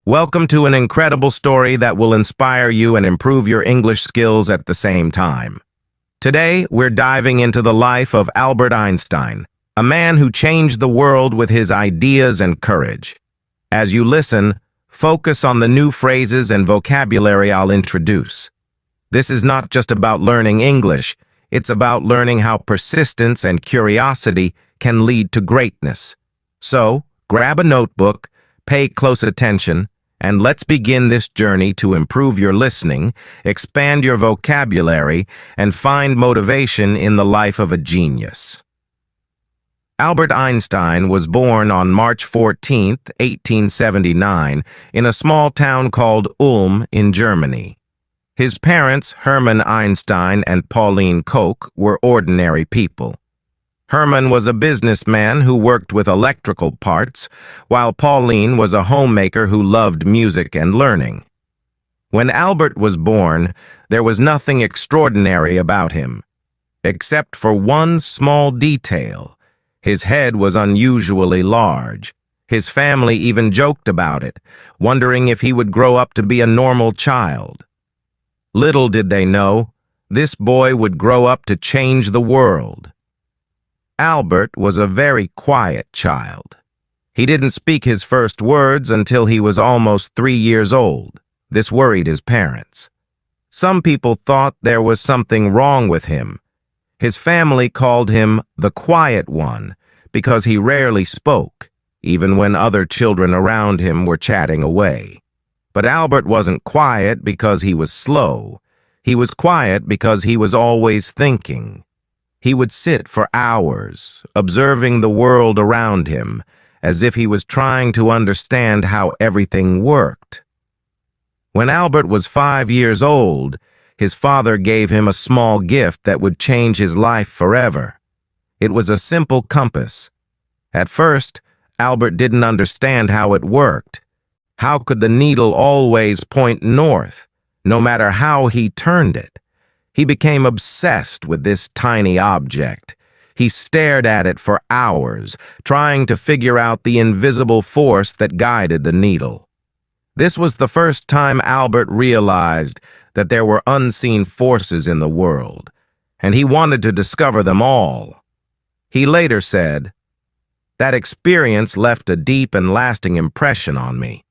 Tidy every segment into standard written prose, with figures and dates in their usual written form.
Welcome to an incredible story that will inspire you and improve your English skills at the same time. Today, we're diving into the life of Albert Einstein, a man who changed the world with his ideas and courage. As you listen, focus on the new phrases and vocabulary I'll introduce. This is not just about learning English, it's about learning how persistence and curiosity can lead to greatness. So, grab a notebook, pay close attention, and let's begin this journey to improve your listening, expand your vocabulary, and find motivation in the life of a genius. Albert Einstein was born on March 14, 1879, in a small town called Ulm in Germany. His parents, Hermann Einstein and Pauline Koch, were ordinary people. Hermann was a businessman who worked with electrical parts, while Pauline was a homemaker who loved music and learning. When Albert was born, there was nothing extraordinary about him, except for one small detail. His head was unusually large. His family even joked about it, wondering if he would grow up to be a normal child. Little did they know, this boy would grow up to change the world. Albert was a very quiet child. He didn't speak his first words until he was almost 3 years old. This worried his parents. Some people thought there was something wrong with him. His family called him the quiet one because he rarely spoke, even when other children around him were chatting away. But Albert wasn't quiet because he was slow. He was quiet because he was always thinking. He would sit for hours, observing the world around him, as if he was trying to understand how everything worked. When Albert was 5 years old, his father gave him a small gift that would change his life forever. It was a simple compass. At first, Albert didn't understand how it worked. How could the needle always point north, no matter how he turned it? He became obsessed with this tiny object. He stared at it for hours, trying to figure out the invisible force that guided the needle. This was the first time Albert realized that there were unseen forces in the world, and he wanted to discover them all. He later said, "That experience left a deep and lasting impression on me."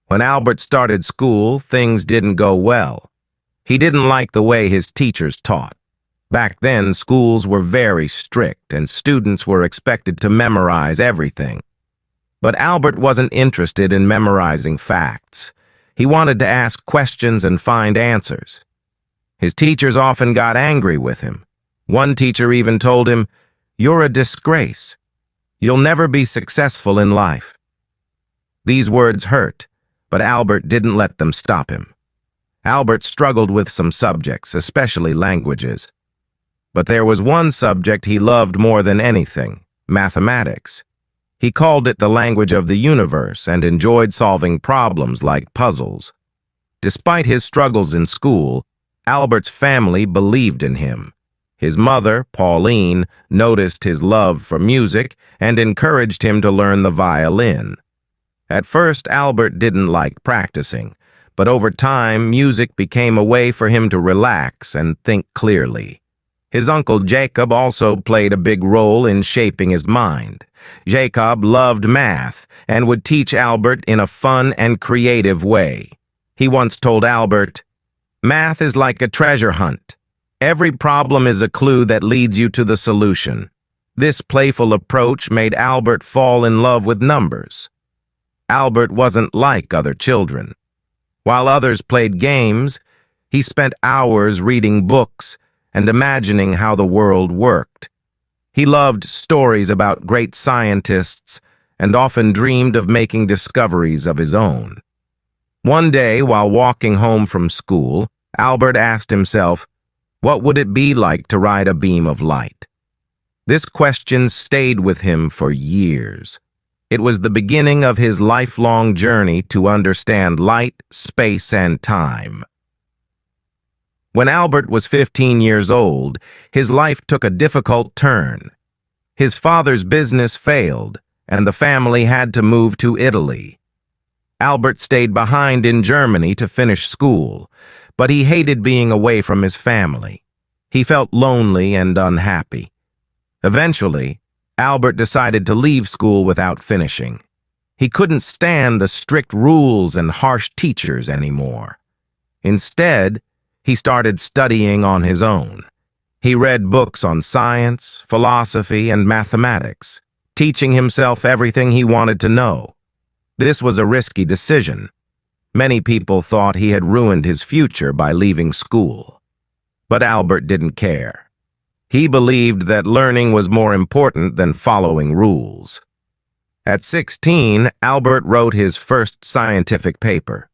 When Albert started school, things didn't go well. He didn't like the way his teachers taught. Back then, schools were very strict and students were expected to memorize everything. But Albert wasn't interested in memorizing facts. He wanted to ask questions and find answers. His teachers often got angry with him. One teacher even told him, "You're a disgrace. You'll never be successful in life." These words hurt, but Albert didn't let them stop him. Albert struggled with some subjects, especially languages. But there was one subject he loved more than anything, mathematics. He called it the language of the universe and enjoyed solving problems like puzzles. Despite his struggles in school, Albert's family believed in him. His mother, Pauline, noticed his love for music and encouraged him to learn the violin. At first, Albert didn't like practicing. But over time, music became a way for him to relax and think clearly. His uncle Jacob also played a big role in shaping his mind. Jacob loved math and would teach Albert in a fun and creative way. He once told Albert, "Math is like a treasure hunt. Every problem is a clue that leads you to the solution." This playful approach made Albert fall in love with numbers. Albert wasn't like other children. While others played games, he spent hours reading books and imagining how the world worked. He loved stories about great scientists and often dreamed of making discoveries of his own. One day, while walking home from school, Albert asked himself, what would it be like to ride a beam of light? This question stayed with him for years. It was the beginning of his lifelong journey to understand light, space, and time. When Albert was 15 years old, his life took a difficult turn. His father's business failed, and the family had to move to Italy. Albert stayed behind in Germany to finish school, but he hated being away from his family. He felt lonely and unhappy. Eventually, Albert decided to leave school without finishing. He couldn't stand the strict rules and harsh teachers anymore. Instead, he started studying on his own. He read books on science, philosophy, and mathematics, teaching himself everything he wanted to know. This was a risky decision. Many people thought he had ruined his future by leaving school. But Albert didn't care. He believed that learning was more important than following rules. At 16, Albert wrote his first scientific paper.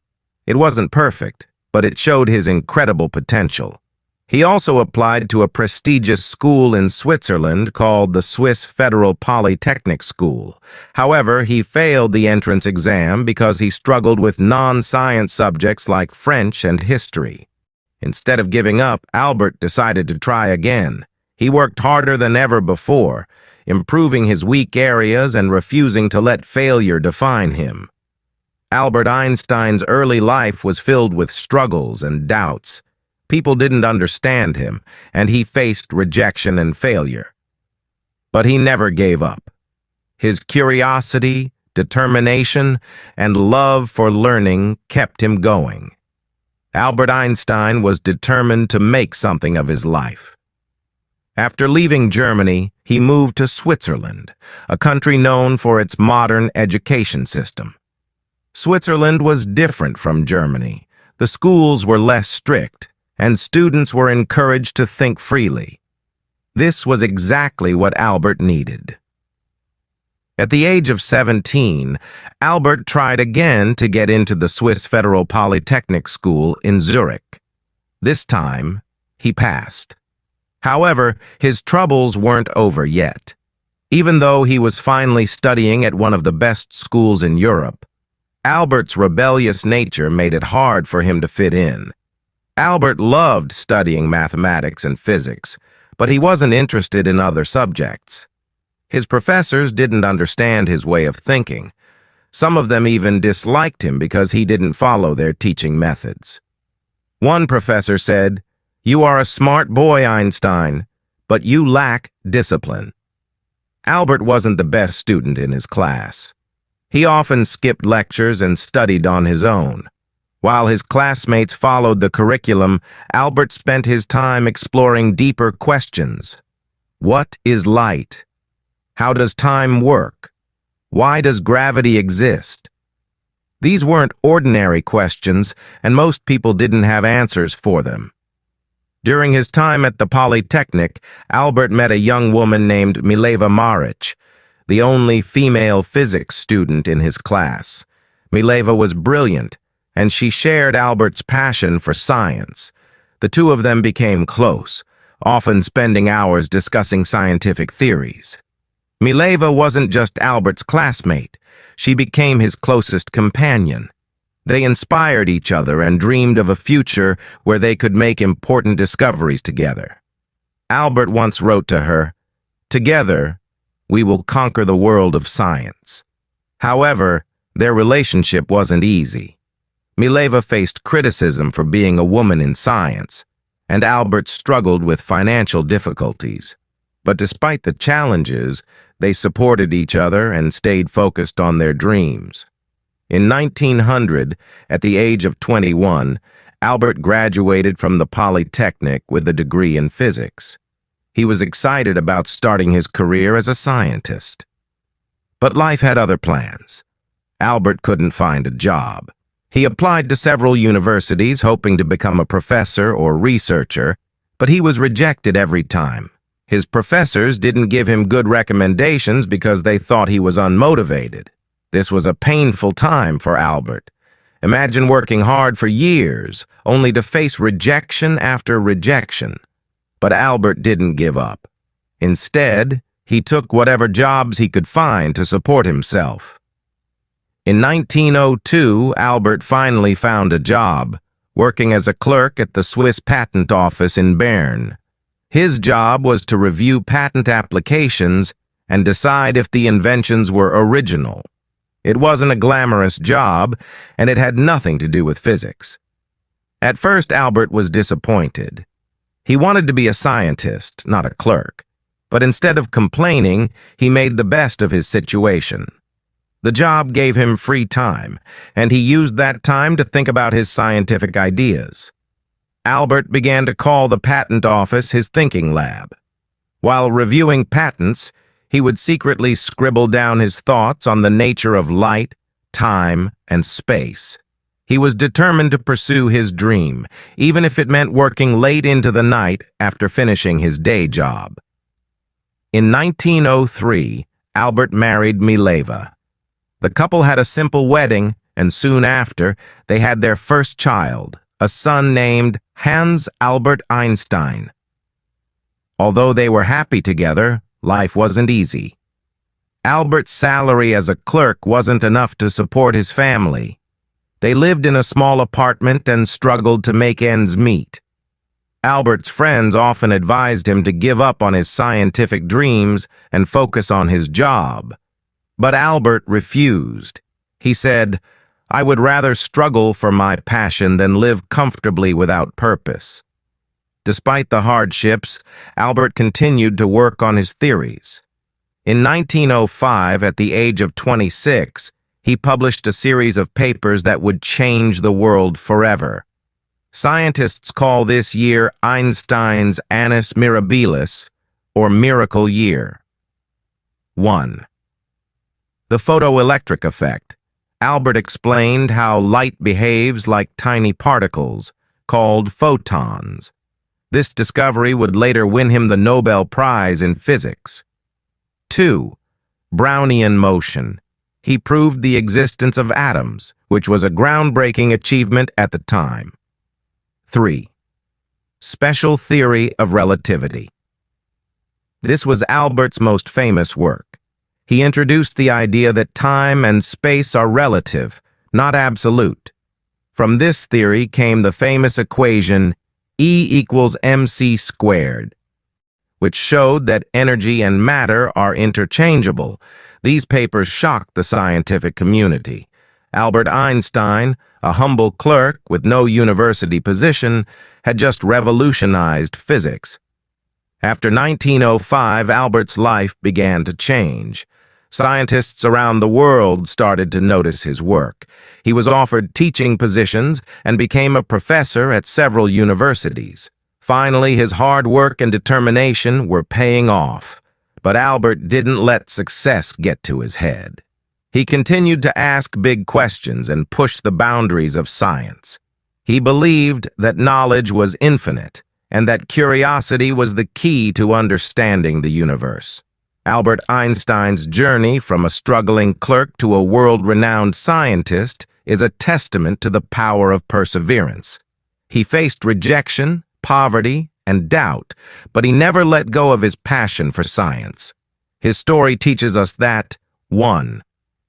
It wasn't perfect, but it showed his incredible potential. He also applied to a prestigious school in Switzerland called the Swiss Federal Polytechnic School. However, he failed the entrance exam because he struggled with non-science subjects like French and history. Instead of giving up, Albert decided to try again. He worked harder than ever before, improving his weak areas and refusing to let failure define him. Albert Einstein's early life was filled with struggles and doubts. People didn't understand him, and he faced rejection and failure. But he never gave up. His curiosity, determination, and love for learning kept him going. Albert Einstein was determined to make something of his life. After leaving Germany, he moved to Switzerland, a country known for its modern education system. Switzerland was different from Germany. The schools were less strict, and students were encouraged to think freely. This was exactly what Albert needed. At the age of 17, Albert tried again to get into the Swiss Federal Polytechnic School in Zurich. This time, he passed. However, his troubles weren't over yet. Even though he was finally studying at one of the best schools in Europe, Albert's rebellious nature made it hard for him to fit in. Albert loved studying mathematics and physics, but he wasn't interested in other subjects. His professors didn't understand his way of thinking. Some of them even disliked him because he didn't follow their teaching methods. One professor said, "You are a smart boy, Einstein, but you lack discipline." Albert wasn't the best student in his class. He often skipped lectures and studied on his own. While his classmates followed the curriculum, Albert spent his time exploring deeper questions. What is light? How does time work? Why does gravity exist? These weren't ordinary questions, and most people didn't have answers for them. During his time at the Polytechnic, Albert met a young woman named Mileva Maric, the only female physics student in his class. Mileva was brilliant, and she shared Albert's passion for science. The two of them became close, often spending hours discussing scientific theories. Mileva wasn't just Albert's classmate. She became his closest companion. They inspired each other and dreamed of a future where they could make important discoveries together. Albert once wrote to her, "Together, we will conquer the world of science." However, their relationship wasn't easy. Mileva faced criticism for being a woman in science, and Albert struggled with financial difficulties. But despite the challenges, they supported each other and stayed focused on their dreams. In 1900, at the age of 21, Albert graduated from the Polytechnic with a degree in physics. He was excited about starting his career as a scientist. But life had other plans. Albert couldn't find a job. He applied to several universities hoping to become a professor or researcher, but he was rejected every time. His professors didn't give him good recommendations because they thought he was unmotivated. This was a painful time for Albert. Imagine working hard for years, only to face rejection after rejection. But Albert didn't give up. Instead, he took whatever jobs he could find to support himself. In 1902, Albert finally found a job, working as a clerk at the Swiss Patent Office in Bern. His job was to review patent applications and decide if the inventions were original. It wasn't a glamorous job, and it had nothing to do with physics. At first, Albert was disappointed. He wanted to be a scientist, not a clerk. But instead of complaining, he made the best of his situation. The job gave him free time, and he used that time to think about his scientific ideas. Albert began to call the patent office his thinking lab. While reviewing patents, he would secretly scribble down his thoughts on the nature of light, time, and space. He was determined to pursue his dream, even if it meant working late into the night after finishing his day job. In 1903, Albert married Mileva. The couple had a simple wedding, and soon after, they had their first child, a son named Hans Albert Einstein. Although they were happy together, life wasn't easy. Albert's salary as a clerk wasn't enough to support his family. They lived in a small apartment and struggled to make ends meet. Albert's friends often advised him to give up on his scientific dreams and focus on his job. But Albert refused. He said, "I would rather struggle for my passion than live comfortably without purpose." Despite the hardships, Albert continued to work on his theories. In 1905, at the age of 26, he published a series of papers that would change the world forever. Scientists call this year Einstein's Annus Mirabilis, or Miracle Year. 1. The photoelectric effect. Albert explained how light behaves like tiny particles, called photons. This discovery would later win him the Nobel Prize in Physics. 2. Brownian motion. He proved the existence of atoms, which was a groundbreaking achievement at the time. 3. Special theory of relativity. This was Albert's most famous work. He introduced the idea that time and space are relative, not absolute. From this theory came the famous equation E equals mc squared, which showed that energy and matter are interchangeable. These papers shocked the scientific community. Albert Einstein, a humble clerk with no university position, had just revolutionized physics. After 1905, Albert's life began to change. Scientists around the world started to notice his work. He was offered teaching positions and became a professor at several universities. Finally, his hard work and determination were paying off. But Albert didn't let success get to his head. He continued to ask big questions and push the boundaries of science. He believed that knowledge was infinite and that curiosity was the key to understanding the universe. Albert Einstein's journey from a struggling clerk to a world-renowned scientist is a testament to the power of perseverance. He faced rejection, poverty, and doubt, but he never let go of his passion for science. His story teaches us that, 1.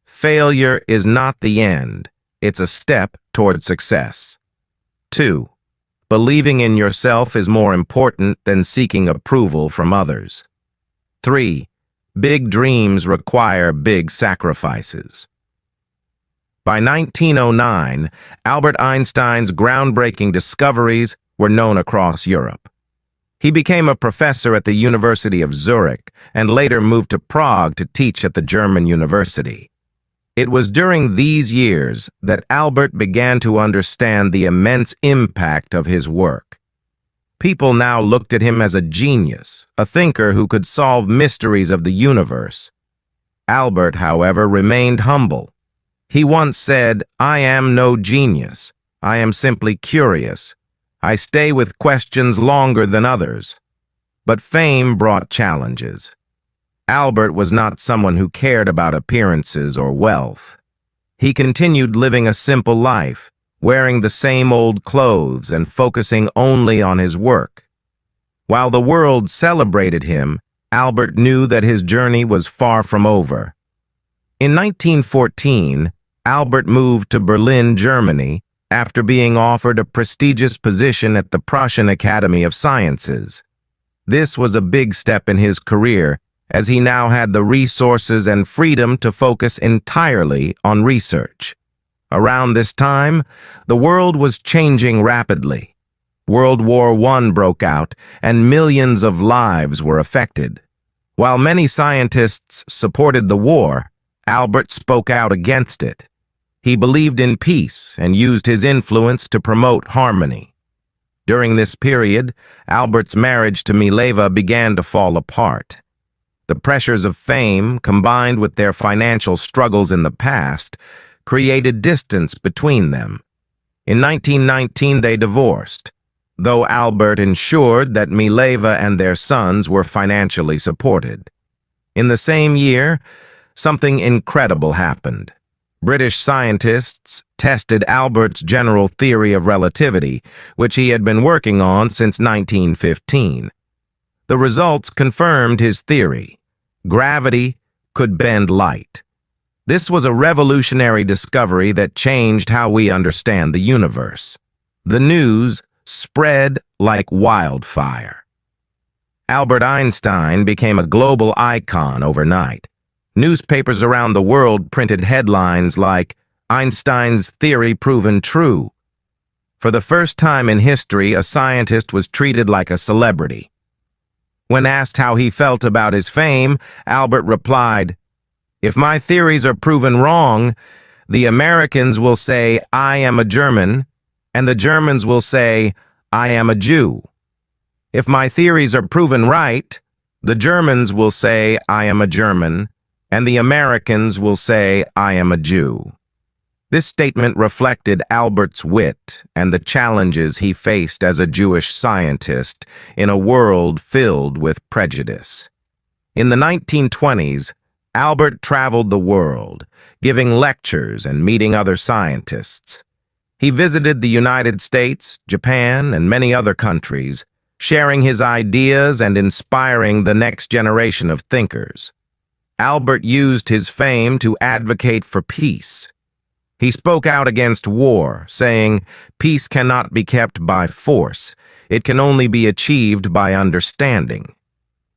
Failure is not the end, it's a step toward success. 2. Believing in yourself is more important than seeking approval from others. 3. Big dreams require big sacrifices. By 1909, Albert Einstein's groundbreaking discoveries were known across Europe. He became a professor at the University of Zurich and later moved to Prague to teach at the German university. It was during these years that Albert began to understand the immense impact of his work. People now looked at him as a genius, a thinker who could solve mysteries of the universe. Albert, however, remained humble. He once said, "I am no genius. I am simply curious. I stay with questions longer than others." But fame brought challenges. Albert was not someone who cared about appearances or wealth. He continued living a simple life, wearing the same old clothes and focusing only on his work. While the world celebrated him, Albert knew that his journey was far from over. In 1914, Albert moved to Berlin, Germany, after being offered a prestigious position at the Prussian Academy of Sciences. This was a big step in his career, as he now had the resources and freedom to focus entirely on research. Around this time, the world was changing rapidly. World War I broke out, and millions of lives were affected. While many scientists supported the war, Albert spoke out against it. He believed in peace and used his influence to promote harmony. During this period, Albert's marriage to Mileva began to fall apart. The pressures of fame, combined with their financial struggles in the past, created distance between them. In 1919, they divorced, though Albert ensured that Mileva and their sons were financially supported. In the same year, something incredible happened. British scientists tested Albert's general theory of relativity, which he had been working on since 1915. The results confirmed his theory. Gravity could bend light. This was a revolutionary discovery that changed how we understand the universe. The news spread like wildfire. Albert Einstein became a global icon overnight. Newspapers around the world printed headlines like, "Einstein's theory proven true." For the first time in history, a scientist was treated like a celebrity. When asked how he felt about his fame, Albert replied, "If my theories are proven wrong, the Americans will say I am a German, and the Germans will say I am a Jew. If my theories are proven right, the Germans will say I am a German, and the Americans will say I am a Jew." This statement reflected Albert's wit and the challenges he faced as a Jewish scientist in a world filled with prejudice. In the 1920s, Albert traveled the world, giving lectures and meeting other scientists. He visited the United States, Japan, and many other countries, sharing his ideas and inspiring the next generation of thinkers. Albert used his fame to advocate for peace. He spoke out against war, saying, "Peace cannot be kept by force. It can only be achieved by understanding."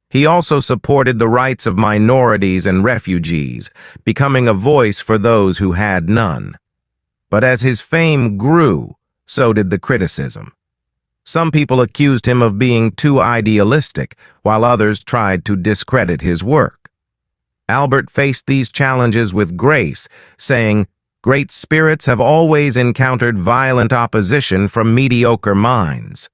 He also supported the rights of minorities and refugees, becoming a voice for those who had none. But as his fame grew, so did the criticism. Some people accused him of being too idealistic, while others tried to discredit his work. Albert faced these challenges with grace, saying, "Great spirits have always encountered violent opposition from mediocre minds."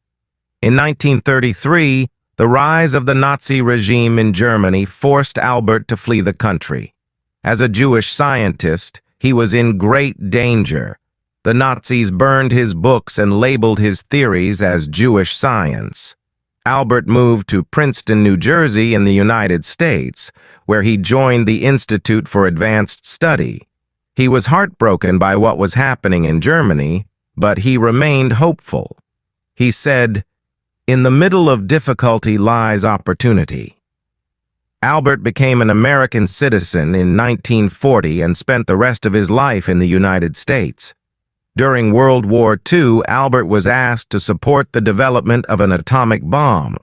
In 1933, the rise of the Nazi regime in Germany forced Albert to flee the country. As a Jewish scientist, he was in great danger. The Nazis burned his books and labeled his theories as Jewish science. Albert moved to Princeton, New Jersey in the United States, where he joined the Institute for Advanced Study. He was heartbroken by what was happening in Germany, but he remained hopeful. He said, "In the middle of difficulty lies opportunity." Albert became an American citizen in 1940 and spent the rest of his life in the United States. During World War II, Albert was asked to support the development of an atomic bomb.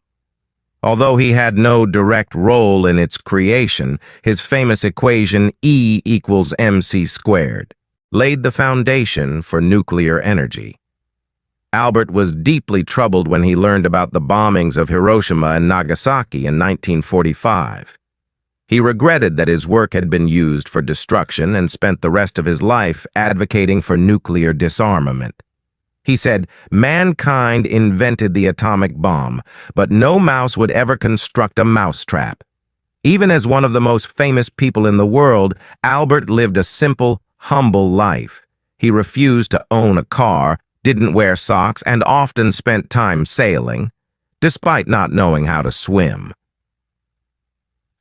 Although he had no direct role in its creation, his famous equation E equals mc squared laid the foundation for nuclear energy. Albert was deeply troubled when he learned about the bombings of Hiroshima and Nagasaki in 1945. He regretted that his work had been used for destruction and spent the rest of his life advocating for nuclear disarmament. He said, "Mankind invented the atomic bomb, but no mouse would ever construct a mousetrap." Even as one of the most famous people in the world, Albert lived a simple, humble life. He refused to own a car, didn't wear socks, and often spent time sailing, despite not knowing how to swim.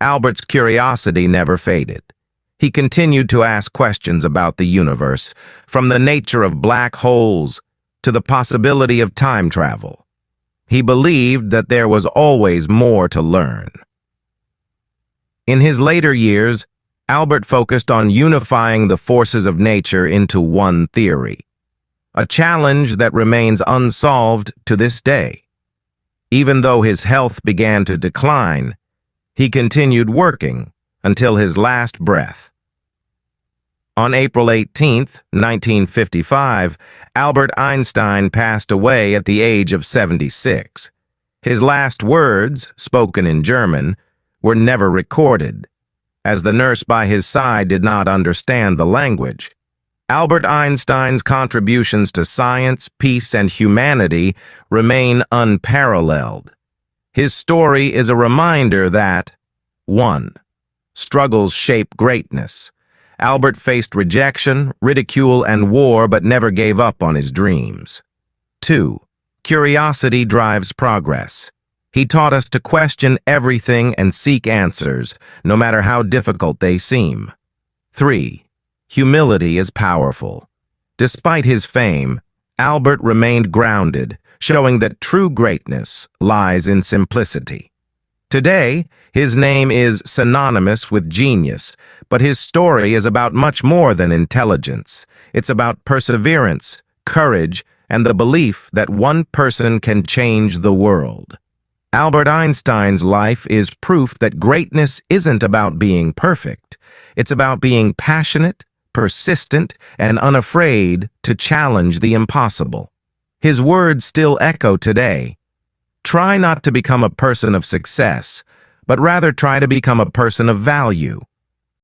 Albert's curiosity never faded. He continued to ask questions about the universe, from the nature of black holes to the possibility of time travel. He believed that there was always more to learn. In his later years, Albert focused on unifying the forces of nature into one theory, a challenge that remains unsolved to this day. Even though his health began to decline, He continued working until his last breath. On April 18, 1955, Albert Einstein passed away at the age of 76. His last words, spoken in German, were never recorded, as the nurse by his side did not understand the language. Albert Einstein's contributions to science, peace, and humanity remain unparalleled. His story is a reminder that 1. Struggles shape greatness. Albert faced rejection, ridicule, and war, but never gave up on his dreams. 2. Curiosity drives progress. He taught us to question everything and seek answers, no matter how difficult they seem. 3. Humility is powerful. Despite his fame, Albert remained grounded, showing that true greatness lies in simplicity. Today, his name is synonymous with genius, but his story is about much more than intelligence. It's about perseverance, courage, and the belief that one person can change the world. Albert Einstein's life is proof that greatness isn't about being perfect. It's about being passionate, persistent, and unafraid to challenge the impossible. His words still echo today. Try not to become a person of success, but rather try to become a person of value.